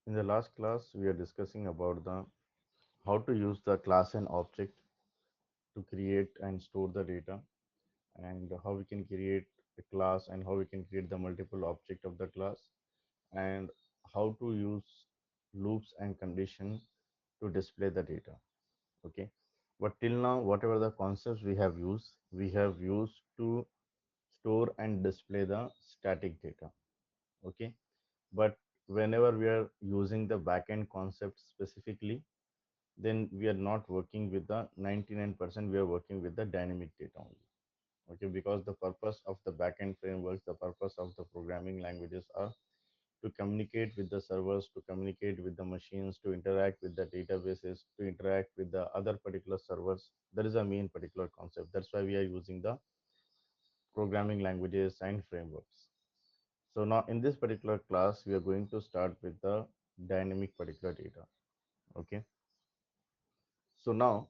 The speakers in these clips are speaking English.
In the last class, we are discussing about the how to use the class and object to create and store the data, and how we can create a class and how we can create the multiple object of the class, and how to use loops and condition to display the data. Okay, but till now, whatever the concepts we have used to store and display the static data. Okay, but whenever we are using the backend concept specifically, then we are not working with the 99%, we are working with the dynamic data only. Okay, because the purpose of the backend frameworks, the purpose of the programming languages are to communicate with the servers, to communicate with the machines, to interact with the databases, to interact with the other particular servers. That is a main particular concept. That's why we are using the programming languages and frameworks. So now in this particular class, we are going to start with the dynamic particular data. Okay, so now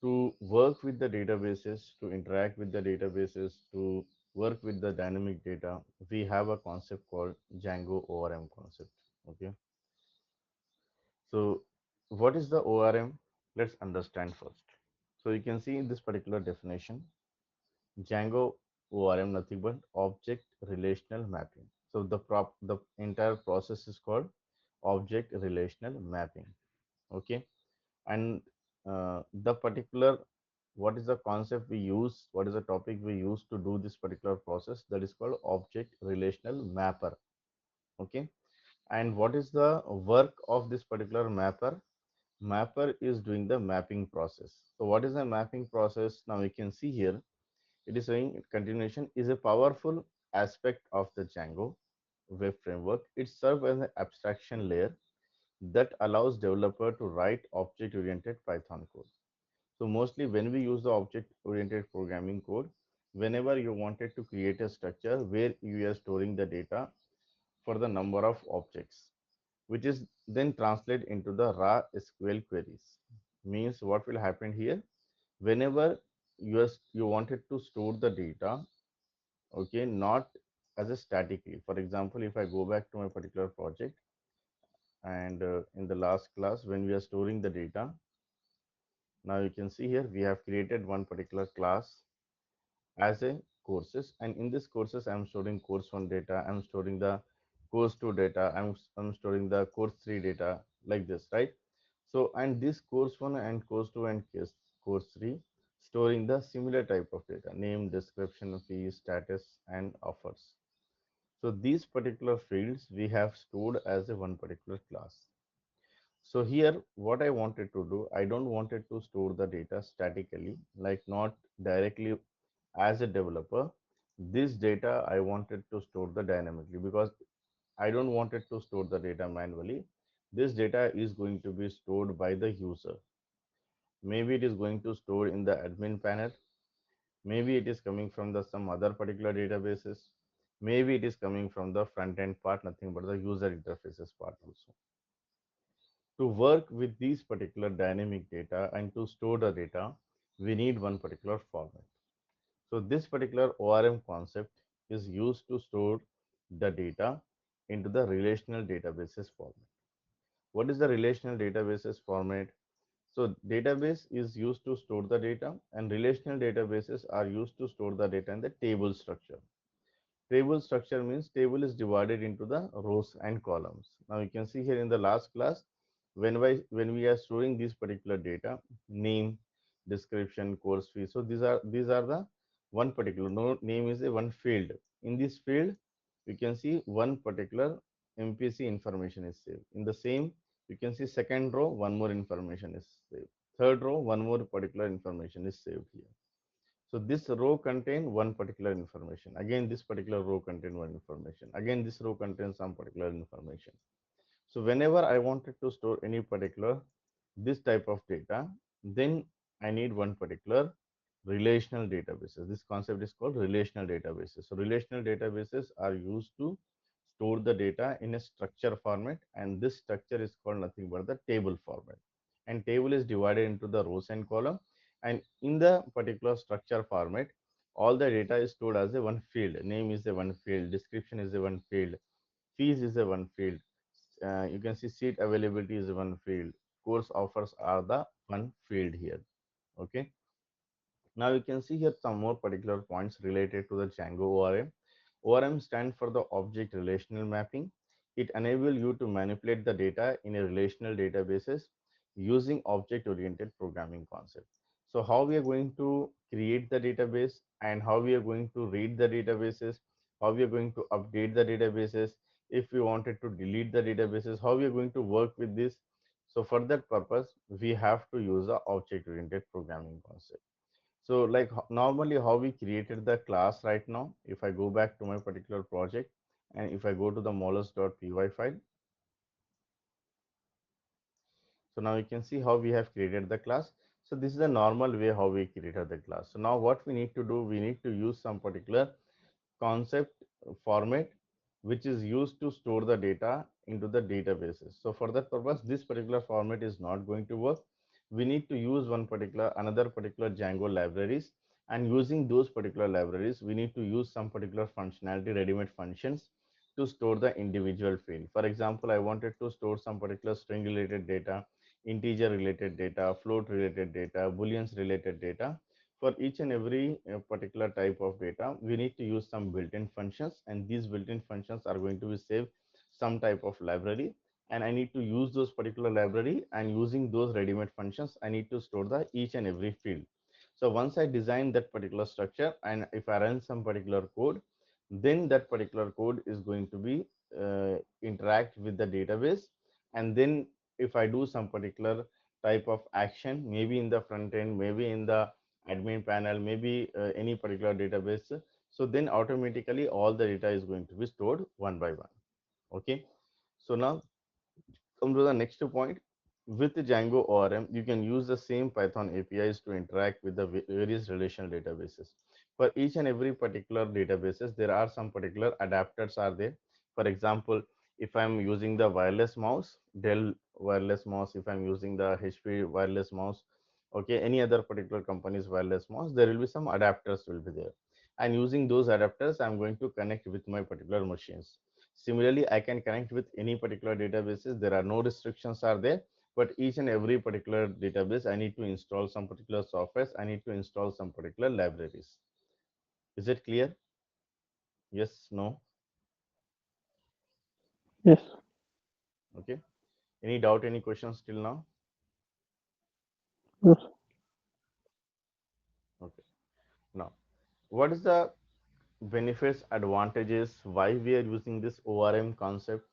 to work with the databases, to interact with the databases, to work with the dynamic data, we have a concept called Django ORM concept. Okay, so what is the ORM? Let's understand first. So you can see in this particular definition, Django ORM nothing but object relational mapping. So the entire process is called object relational mapping. Okay, and the particular, what is the concept we use, what is the topic we use to do this particular process, that is called object relational mapper. Okay, and what is the work of this particular mapper is doing the mapping process. So what is the mapping process? Now we can see here, it is saying continuation is a powerful aspect of the Django web framework. It serves as an abstraction layer that allows developer to write object oriented Python code. So mostly when we use the object-oriented programming code, whenever you wanted to create a structure where you are storing the data for the number of objects, which is then translate into the raw SQL queries. Means what will happen here? Whenever you wanted to store the data, okay, not as a statically. For example, if I go back to my particular project, and in the last class when we are storing the data, now you can see here we have created one particular class as a courses, and in this courses I'm storing course 1 data, I'm storing the course 2 data, I'm storing the course 3 data, like this, right? So and this course 1 and course 2 and course 3 storing the similar type of data, name, description, fee, status, and offers. So these particular fields we have stored as a one particular class. So here what I wanted to do, I don't wanted to store the data statically, like not directly as a developer. This data I wanted to store the dynamically, because I don't wanted to store the data manually. This data is going to be stored by the user. Maybe it is going to store in the admin panel. Maybe it is coming from the some other particular databases. Maybe it is coming from the front end part, nothing but the user interfaces part also. To work with these particular dynamic data and to store the data, we need one particular format. So this particular ORM concept is used to store the data into the relational databases format. What is the relational databases format? So database is used to store the data, and relational databases are used to store the data in the table structure. Table structure means table is divided into the rows and columns. Now you can see here in the last class, when we are storing this particular data, name, description, course fee. So these are the one particular, no, name is a one field. In this field, you can see one particular MPC information is saved. In the same, you can see second row, one more information is saved. Third row, one more particular information is saved here. So this row contain one particular information. Again, this particular row contain one information. Again, this row contains some particular information. So whenever I wanted to store any particular this type of data, then I need one particular relational databases. This concept is called relational databases. So relational databases are used to store the data in a structure format, and this structure is called nothing but the table format. And table is divided into the rows and column, and in the particular structure format, all the data is stored as a one field. Name is a one field, description is a one field, fees is a one field, You can see seat availability is one field, course offers are the one field here. Okay, now you can see here some more particular points related to the Django ORM. ORM stands for the object relational mapping. It enables you to manipulate the data in a relational databases using object oriented programming concept. So how we are going to create the database and how we are going to read the databases, how we are going to update the databases, if we wanted to delete the databases, how we are going to work with this. So for that purpose, we have to use the object oriented programming concept. So like normally how we created the class right now, if I go back to my particular project and if I go to the molus.py file, so now you can see how we have created the class. So this is a normal way how we created the class. So now what we need to do, we need to use some particular concept format which is used to store the data into the databases. So for that purpose, this particular format is not going to work. We need to use another particular Django libraries, and using those particular libraries, we need to use some particular functionality, ready-made functions to store the individual field. For example, I wanted to store some particular string related data, integer related data, float related data, booleans related data. For each and every particular type of data, we need to use some built-in functions, and these built-in functions are going to be saved some type of library, and I need to use those particular library, and using those ready-made functions, I need to store the each and every field. So once I design that particular structure and if I run some particular code, then that particular code is going to be interact with the database. And then if I do some particular type of action, maybe in the front end, maybe in the admin panel, maybe any particular database, so then automatically all the data is going to be stored one by one. Okay, so now come to the next point. With Django ORM, you can use the same Python APIs to interact with the various relational databases. For each and every particular databases, there are some particular adapters are there. For example, if I'm using the wireless mouse, Dell wireless mouse, if I'm using the HP wireless mouse, okay, any other particular company's wireless mouse, there will be some adapters will be there. And using those adapters, I'm going to connect with my particular machines. Similarly, I can connect with any particular databases. There are no restrictions are there, but each and every particular database, I need to install some particular softwares. I need to install some particular libraries. Is it clear? Yes, no? Yes. Okay. Any doubt, any questions till now? Yes. Okay. Now, what is the benefits, advantages, why we are using this ORM concept?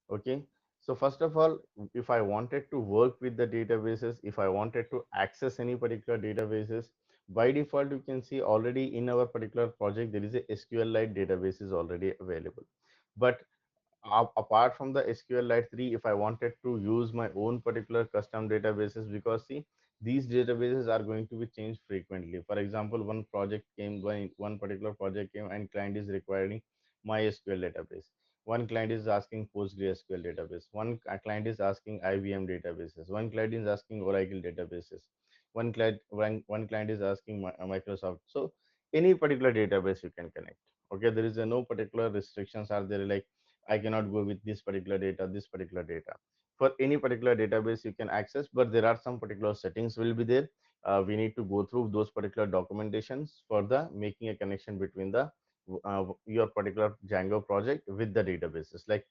Okay, so first of all, if I wanted to work with the databases, if I wanted to access any particular databases, by default you can see already in our particular project there is a SQLite database is already available. But apart from the SQLite 3, if I wanted to use my own particular custom databases, because see, these databases are going to be changed frequently. For example, one particular project came and client is requiring MySQL database. One client is asking PostgreSQL database. Client is asking IBM databases. One client is asking Oracle databases. One client is asking Microsoft. So any particular database you can connect. Okay, there is no particular restrictions are there like I cannot go with this particular data, this particular data. For any particular database, you can access, but there are some particular settings will be there. We need to go through those particular documentations for the making a connection between the your particular Django project with the databases. Like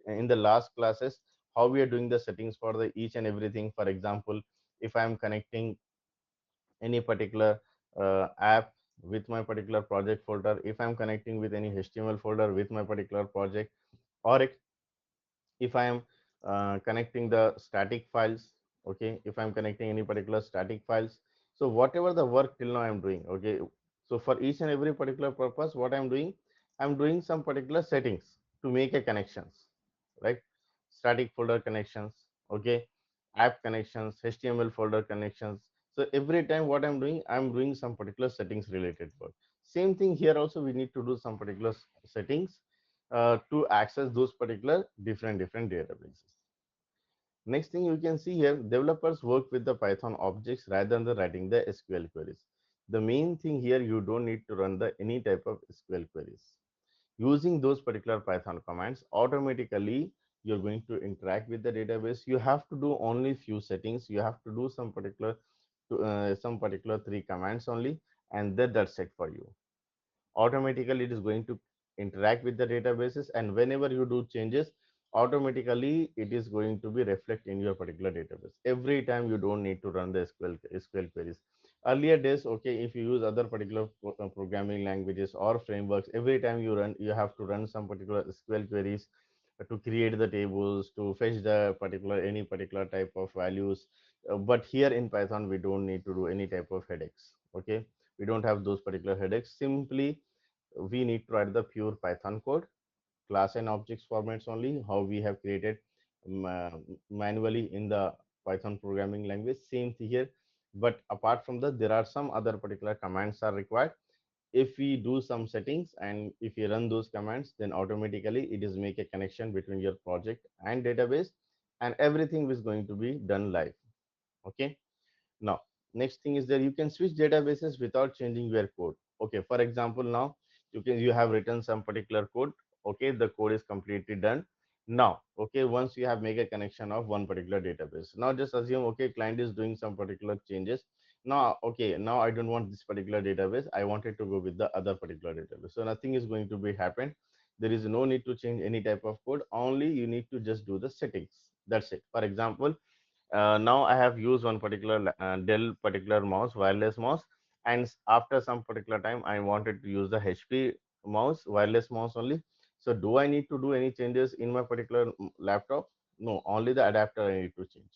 in the last classes, how we are doing the settings for the each and everything. For example, if I am connecting any particular app with my particular project folder, if I'm connecting with any HTML folder with my particular project, or if I am connecting the static files, okay, if I'm connecting any particular static files, so whatever the work till now I'm doing, okay, so for each and every particular purpose, what I'm doing some particular settings to make a connections, right? Static folder connections, okay, app connections, HTML folder connections. So every time what I'm doing some particular settings related work. Same thing here also, we need to do some particular settings to access those particular different databases. Next thing you can see here, developers work with the Python objects rather than writing the SQL queries. The main thing here, you don't need to run the any type of SQL queries. Using those particular Python commands automatically, you're going to interact with the database, you have to do only few settings. You have to do some particular three commands only, and then that's it for you. Automatically it is going to interact with the databases, and whenever you do changes, automatically it is going to be reflect in your particular database every time. You don't need to run the SQL queries. Earlier days, okay, if you use other particular programming languages or frameworks, every time you have to run some particular SQL queries to create the tables, to fetch the particular any particular type of values. But here in Python we don't need to do any type of headaches. Okay, we don't have those particular headaches. Simply we need to write the pure Python code, class and objects formats only, how we have created manually in the Python programming language. Same thing here, but apart from that, there are some other particular commands are required. If we do some settings and if you run those commands, then automatically it is make a connection between your project and database, and everything is going to be done live. Okay, now, next thing is that you can switch databases without changing your code. Okay, for example, now you have written some particular code. Okay, the code is completely done. Now, okay, once you have make a connection of one particular database, now just assume, okay, client is doing some particular changes. Now, okay, now I don't want this particular database. I wanted to go with the other particular database. So nothing is going to be happen. There is no need to change any type of code. Only you need to just do the settings. That's it. For example, now I have used one particular Dell particular mouse, wireless mouse, and after some particular time, I wanted to use the HP mouse, wireless mouse only. So, do I need to do any changes in my particular laptop? No, only the adapter I need to change.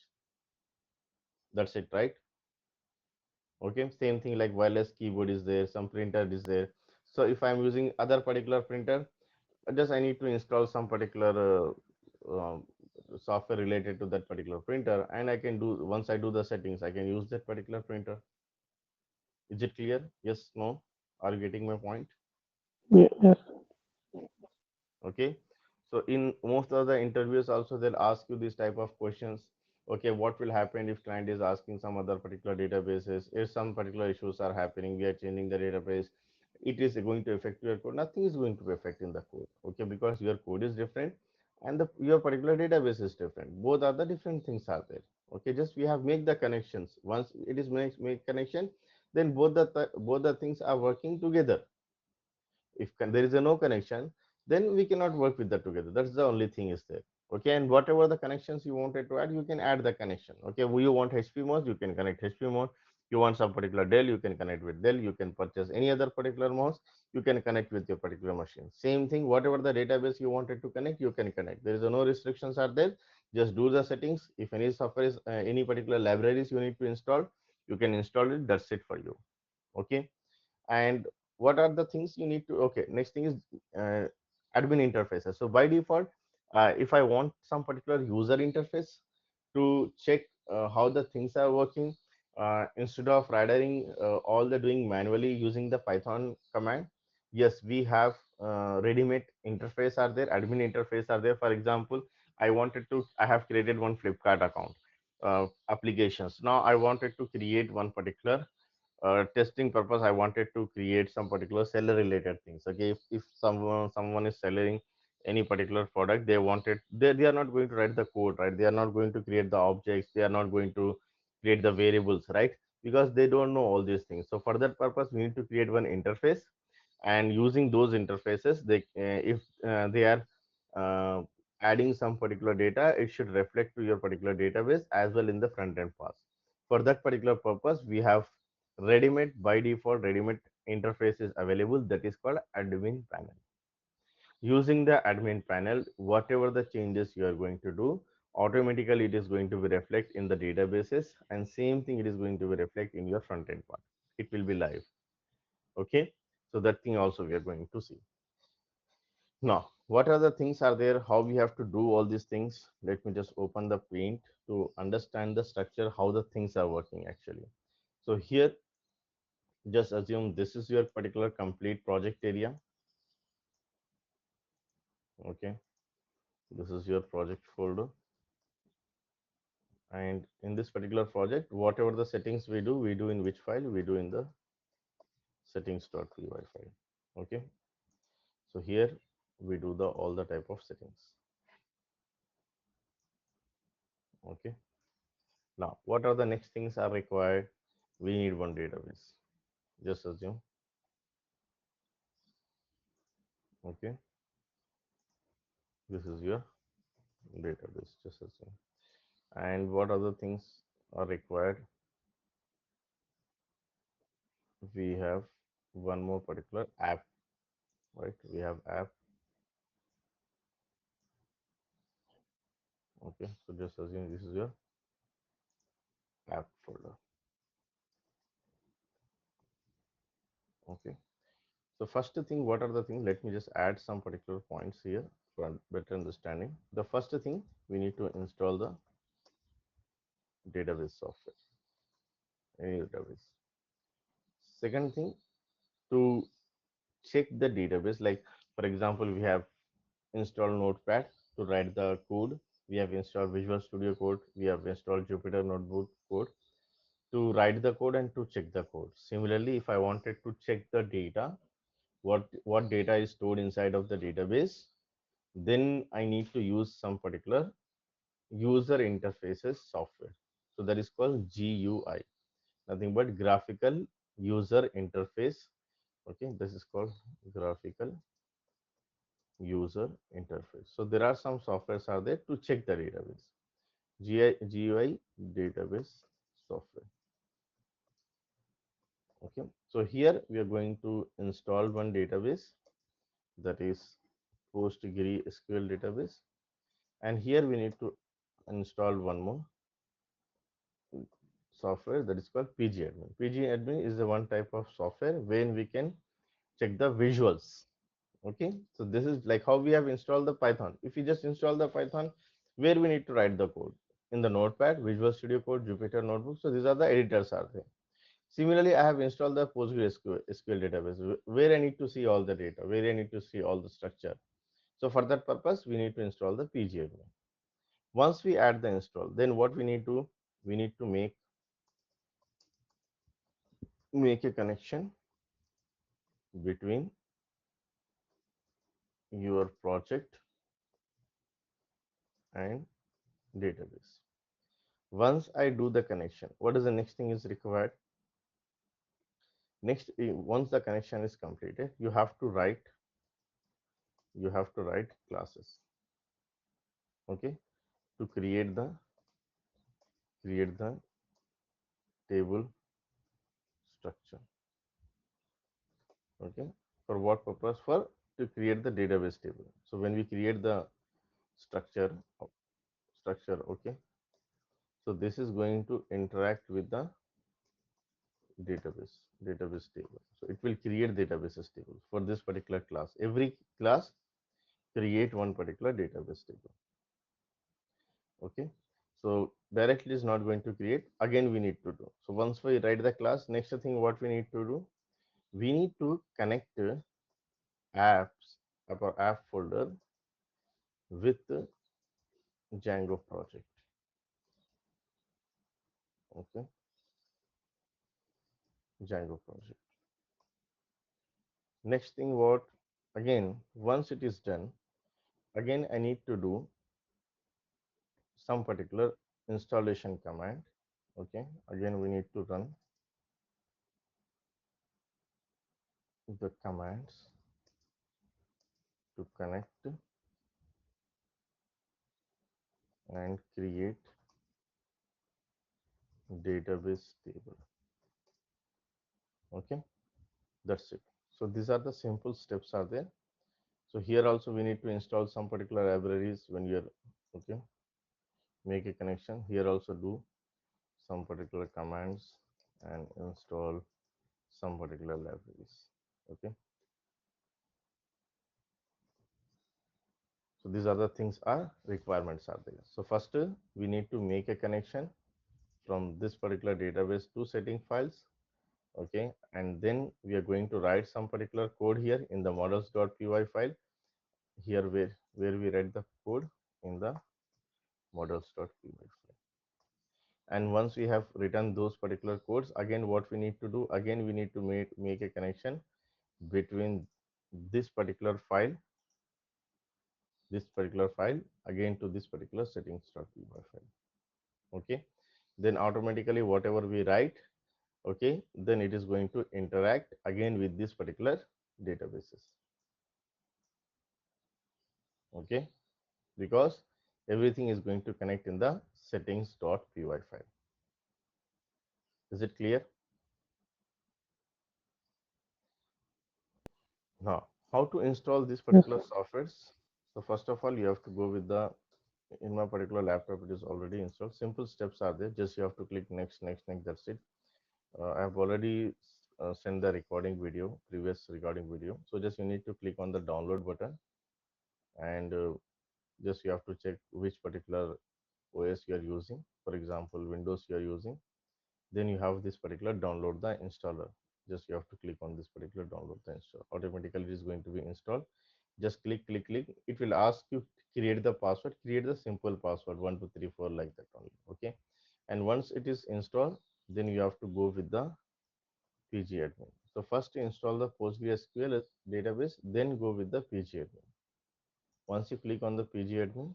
That's it, right? Okay, same thing like wireless keyboard is there, some printer is there. So, if I'm using other particular printer, just I need to install some particular software related to that particular printer, and I can do once I do the settings, I can use that particular printer. Is it clear? Yes, no? Are you getting my point? Yeah, yes. Okay, so in most of the interviews also they'll ask you this type of questions. Okay, what will happen if client is asking some other particular databases, if some particular issues are happening, we are changing the database, it is going to affect your code? Nothing is going to be affect in the code. Okay, because your code is different and your particular database is different. Both are the different things are there. Okay, just we have make the connections. Once it is make connection, then both the things are working together. If there is a no connection, then we cannot work with that together. That's the only thing is there. Okay, and whatever the connections you wanted to add, you can add the connection. Okay, you want HP mouse, you can connect HP mouse. You want some particular Dell, you can connect with Dell. You can purchase any other particular mouse, you can connect with your particular machine. Same thing, whatever the database you wanted to connect, you can connect. There is no restrictions are there. Just do the settings. If any software is any particular libraries you need to install, you can install it. That's it for you. Okay, and what are the things you need to? Okay, next thing is uh, admin interfaces. So by default, if I want some particular user interface to check how the things are working, instead of writing all the doing manually using the Python command, yes, we have ready-made interface are there, admin interface are there. For example, I have created one Flipkart account applications. Now I wanted to create one particular testing purpose. I wanted to create some particular seller related things. Okay, if someone is selling any particular product, they are not going to write the code, right? They are not going to create the objects, they are not going to create the variables, right? Because they don't know all these things. So for that purpose we need to create one interface, and using those interfaces, if they are uh, adding some particular data, it should reflect to your particular database as well in the front end pass. For that particular purpose, we have ready-made, by default ready-made interface is available, that is called admin panel. Using the admin panel, whatever the changes you are going to do, automatically it is going to be reflect in the databases, and same thing it is going to be reflect in your front end part. It will be live. Okay, so that thing also we are going to see. Now, what are the things are there, how we have to do all these things? Let me just open the paint to understand the structure, how the things are working actually. So here, just assume this is your particular complete project area. Okay, this is your project folder, and in this particular project, whatever the settings we do in which file? We do in the settings.py file. Okay, so here we do the all the type of settings. Okay. Now, what are the next things are required? We need one database. Just assume. Okay. This is your database. Just assume. And what other things are required? We have one more particular app, right? We have app. Okay. So just assume this is your app folder. Okay. So first thing, what are the things? Let me just add some particular points here for better understanding. The first thing, we need to install the database software, any database. Second thing, to check the database, like for example, we have installed Notepad to write the code. We have installed Visual Studio Code. We have installed Jupyter Notebook code to write the code and to check the code. Similarly, if I wanted to check the data, what data is stored inside of the database, then I need to use some particular user interfaces software. So that is called GUI, nothing but graphical user interface. Okay, this is called graphical user interface. So there are some softwares are there to check the database. GUI database software. Okay, so here we are going to install one database, that is PostgreSQL database, and here we need to install one more software, that is called PGAdmin. PGAdmin is the one type of software when we can check the visuals. Okay, so this is like how we have installed the Python. If you just install the Python, where we need to write the code in the Notepad, Visual Studio Code, Jupyter Notebook. So these are the editors are there. Similarly, I have installed the PostgreSQL database where I need to see all the data, where I need to see all the structure. So for that purpose, we need to install the PGAdmin. Once we add the install, then what we need to make a connection between your project and database. Once I do the connection, what is the next thing is required? Next, once the connection is completed, you have to write classes. Okay, to create the table structure. Okay, for what purpose? For to create the database table. So when we create the structure structure, okay, so this is going to interact with the database table. So it will create databases table for this particular class. Every class create one particular database table. Okay, so directly is not going to create. Again, we need to do. So once we write the class, next thing what we need to do, we need to connect apps, our app folder with the Django project. Okay, Django project. Next thing what, again, once it is done, again I need to do some particular installation command. Okay, again we need to run the commands to connect and create database table. Okay, that's it. So these are the simple steps are there. So here also we need to install some particular libraries when you're okay, make a connection. Here also do some particular commands and install some particular libraries. Okay, so these are the things are requirements are there. So first we need to make a connection from this particular database to setting files. Okay, and then we are going to write some particular code here in the models.py file, here where we write the code in the models.py file. And once we have written those particular codes, again what we need to do, again we need to make a connection between this particular file, again to this particular settings.py file. Okay, then automatically whatever we write, okay, then it is going to interact again with this particular databases. Okay, because everything is going to connect in the settings.py file. Is it clear? Now, how to install this particular softwares? So first of all, you have to go with the, in my particular laptop, it is already installed. Simple steps are there. Just you have to click next, next, next. That's it. I have already sent the recording video, previous recording video. So just you need to click on the download button, and just you have to check which particular OS you are using. For example, Windows you are using. Then you have this particular download the installer. Just you have to click on this particular download the installer. Automatically it is going to be installed. Just click, click, click. It will ask you create the password. Create the simple password 1234 like that only. Okay. And once it is installed, then you have to go with the pgadmin. So first install the PostgreSQL database, then go with the pgadmin. Once you click on the pgadmin,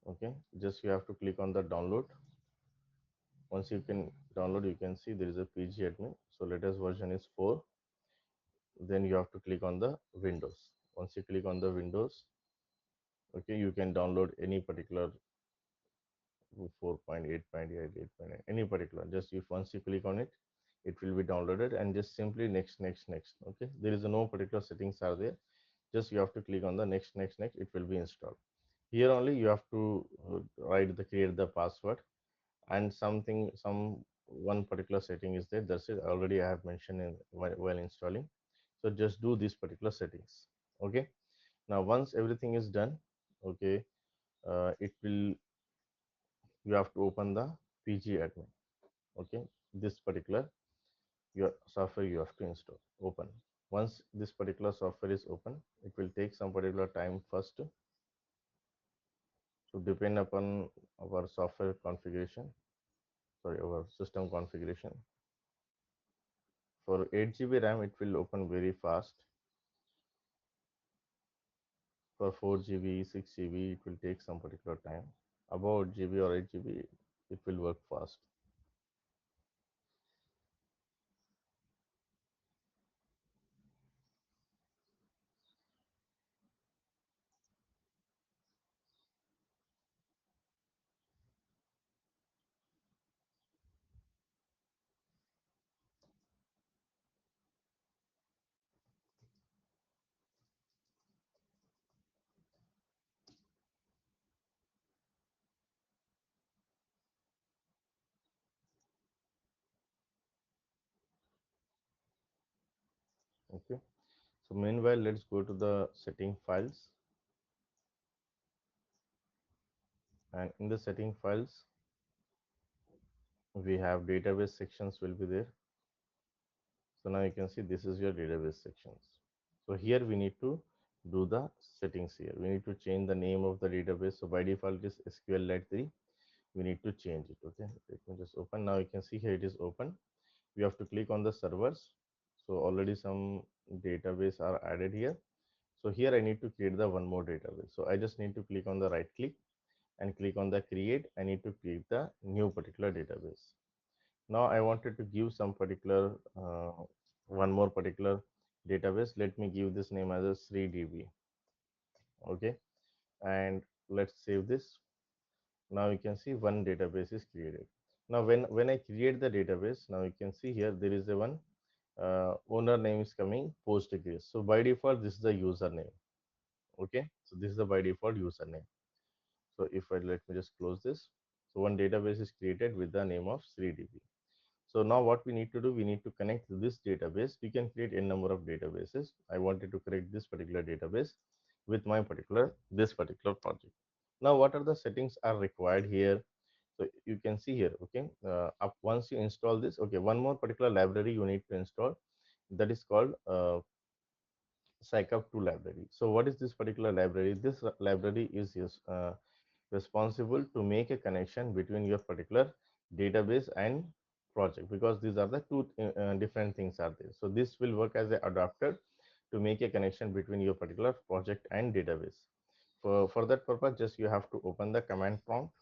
okay, just you have to click on the download. Once you can download, you can see there is a pgadmin. So latest version is 4. Then you have to click on the Windows. Once you click on the Windows, okay, you can download any particular 4.8.8, 8.9, any particular. Just if once you click on it, it will be downloaded, and just simply next, next, next. Okay, there is no particular settings are there. Just you have to click on the next, next, next. It will be installed. Here only you have to write the create the password, and something, some one particular setting is there. That's it. Already I have mentioned in while installing. So just do these particular settings. Okay, now once everything is done, okay, it will, you have to open the pgadmin. Okay, this particular your software you have to install, open. Once this particular software is open, it will take some particular time first to depend upon our software configuration, sorry, our system configuration. For 8 GB RAM, it will open very fast. For 4 GB, 6 GB, it will take some particular time. About GB or 8 GB, it will work fast. Okay. So meanwhile, let's go to the setting files, and in the setting files, we have database sections will be there. So now you can see this is your database sections. So here we need to do the settings here. We need to change the name of the database. So by default it is SQLite 3. We need to change it. Okay, let me just open. Now you can see here it is open. We have to click on the servers. So already some database are added here. So here I need to create the one more database. So I just need to click on the right click and click on the create. I need to create the new particular database. Now I wanted to give some particular one more particular database. Let me give this name as a 3DB. Okay, and let's save this. Now you can see one database is created. Now when I create the database, now you can see here there is a one owner name is coming Postgres. So by default this is the username. Okay, so this is the by default username. So if I let me just close this, so one database is created with the name of 3DB. So now what we need to do, we need to connect this database. We can create a number of databases. I wanted to create this particular database with my particular, this particular project. Now what are the settings are required here? So you can see here, okay, up once you install this, okay, one more particular library you need to install, that is called SciCup2 library. So what is this particular library? This library is responsible to make a connection between your particular database and project, because these are the two different things are there. So this will work as an adapter to make a connection between your particular project and database. For that purpose, just you have to open the command prompt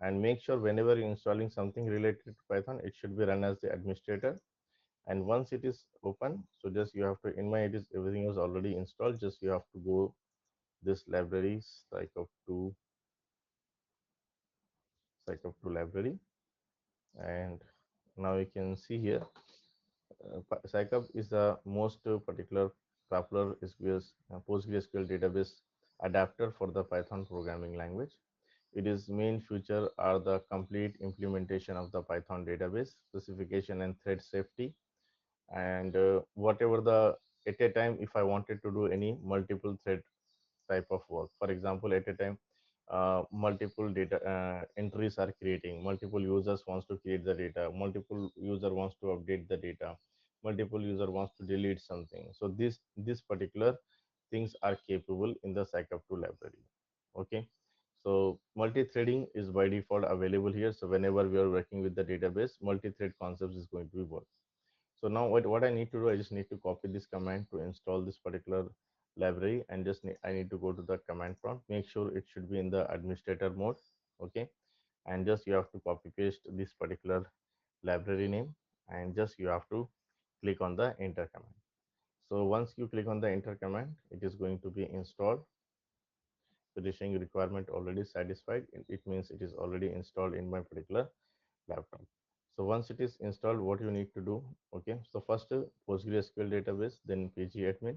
and make sure whenever you're installing something related to Python, it should be run as the administrator. And once it is open, so just you have to, in my, it is everything was already installed, just you have to go this libraries library. And now you can see here, Psycup is the most particular popular PostgreSQL database adapter for the Python programming language. Its main feature are the complete implementation of the Python database specification and thread safety, and whatever the, at a time, if I wanted to do any multiple thread type of work, for example, at a time, multiple data entries are creating, multiple users wants to create the data, multiple user wants to update the data, multiple user wants to delete something, so this particular things are capable in the scikit-2 library. Okay, so multi-threading is by default available here, so whenever we are working with the database, multi-thread concepts is going to be work. So now what I need to do, I just need to copy this command to install this particular library, and I need to go to the command prompt, make sure it should be in the administrator mode. Okay, and just you have to copy paste this particular library name, and just you have to click on the enter command. So once you click on the enter command, it is going to be installed. So this saying requirement already satisfied, it means it is already installed in my particular laptop. So once it is installed, what you need to do, okay, so first PostgreSQL database, then pgadmin,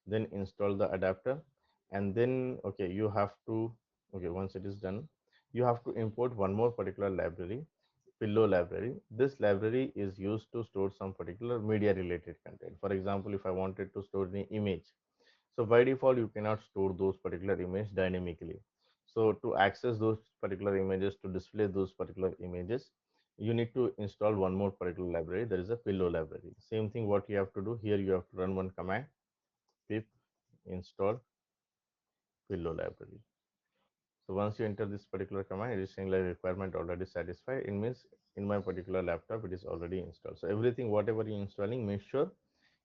then install the adapter, and then okay, you have to, okay, once it is done, you have to import one more particular library, pillow library. This library is used to store some particular media related content. For example, if I wanted to store an image, so by default, you cannot store those particular images dynamically. So to access those particular images, to display those particular images, you need to install one more particular library. There is a pillow library. Same thing what you have to do here, you have to run one command, pip install pillow library. So once you enter this particular command, it is saying like requirement already satisfied. It means in my particular laptop, it is already installed. So everything, whatever you're installing, make sure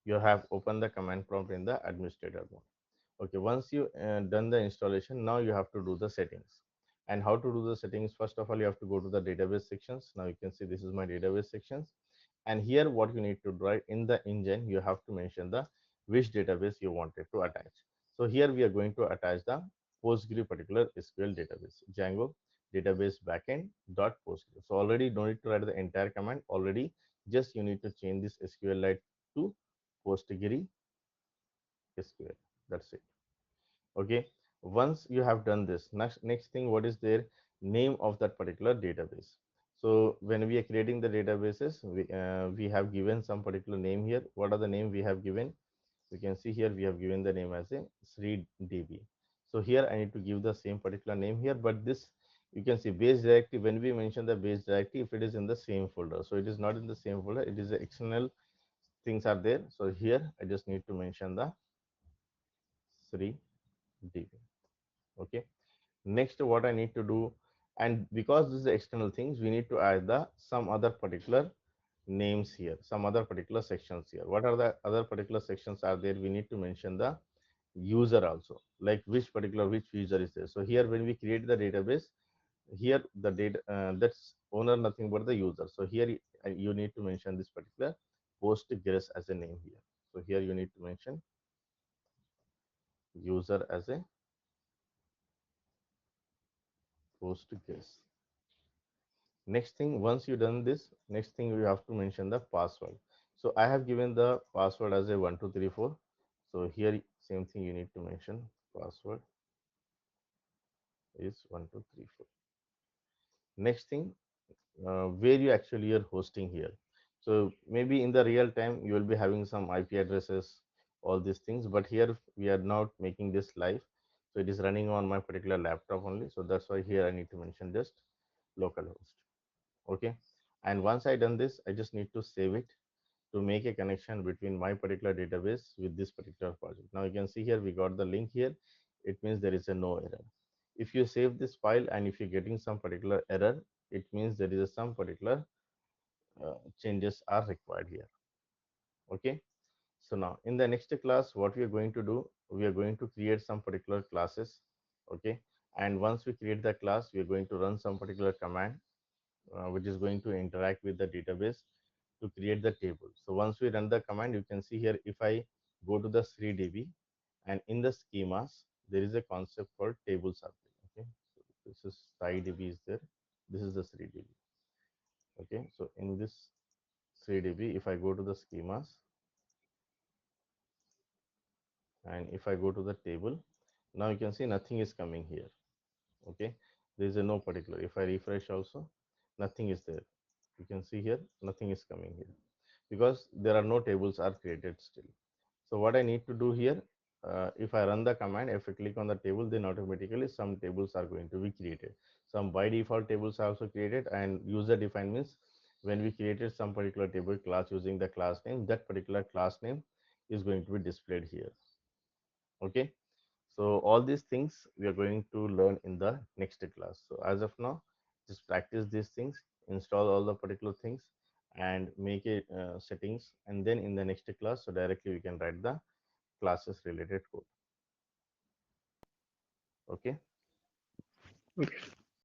you have opened the command prompt in the administrator mode. Okay, once you done the installation, now you have to do the settings. And how to do the settings? First of all, you have to go to the database sections. Now you can see this is my database sections, and here what you need to do, right, in the engine you have to mention the which database you wanted to attach. So here we are going to attach the Postgre particular SQL database, Django database backend dot Postgre. So already don't need to write the entire command, already just you need to change this SQLite to Postgre SQL. That's it. Okay, once you have done this, next thing, what is their name of that particular database. So when we are creating the databases, we have given some particular name here. What are the name we have given? You can see here we have given the name as a SreeDB. So here I need to give the same particular name here, but this, you can see base directory, when we mention the base directory, if it is in the same folder, so it is not in the same folder, it is the external things are there. So here I just need to mention the SreeDB. Okay, next what I need to do, and because this is the external things, we need to add the some other particular names here, some other particular sections here. What are the other particular sections are there? We need to mention the user also, like which user is there. So here when we create the database, here the data, that's owner nothing but the user. So here you need to mention this particular Postgres as a name here. So here you need to mention user as a Postgres. Next thing, once you done this, next thing you have to mention the password. So I have given the password as a 1234. So here same thing you need to mention, password is 1234. Next thing, where you actually are hosting here. So maybe in the real time you will be having some IP addresses, all these things, but here we are not making this live. So it is running on my particular laptop only. So that's why here I need to mention just localhost. Okay, and once I done this, I just need to save it to make a connection between my particular database with this particular project. Now you can see here we got the link here. It means there is a no error. If you save this file and if you're getting some particular error, it means there is some particular changes are required here. Okay, so now in the next class, what we are going to do, we are going to create some particular classes. Okay, and once we create the class, we are going to run some particular command which is going to interact with the database to create the table. So once we run the command, you can see here, if I go to the 3DB, and in the schemas, there is a concept called table sampling. Okay, so this is SciDB is there. This is the 3DB. Okay, so in this 3DB, if I go to the schemas and if I go to the table, now you can see nothing is coming here. Okay, there is a no particular. If I refresh also, nothing is there. You can see here, nothing is coming here because there are no tables are created still. So what I need to do here, if I run the command, if I click on the table, then automatically some tables are going to be created. Some by default tables are also created, and user defined means when we created some particular table class using the class name, that particular class name is going to be displayed here. Okay. So all these things we are going to learn in the next class. So as of now, just practice these things, install all the particular things, and make it settings, and then in the next class, so directly we can write the classes related code. Okay. Okay.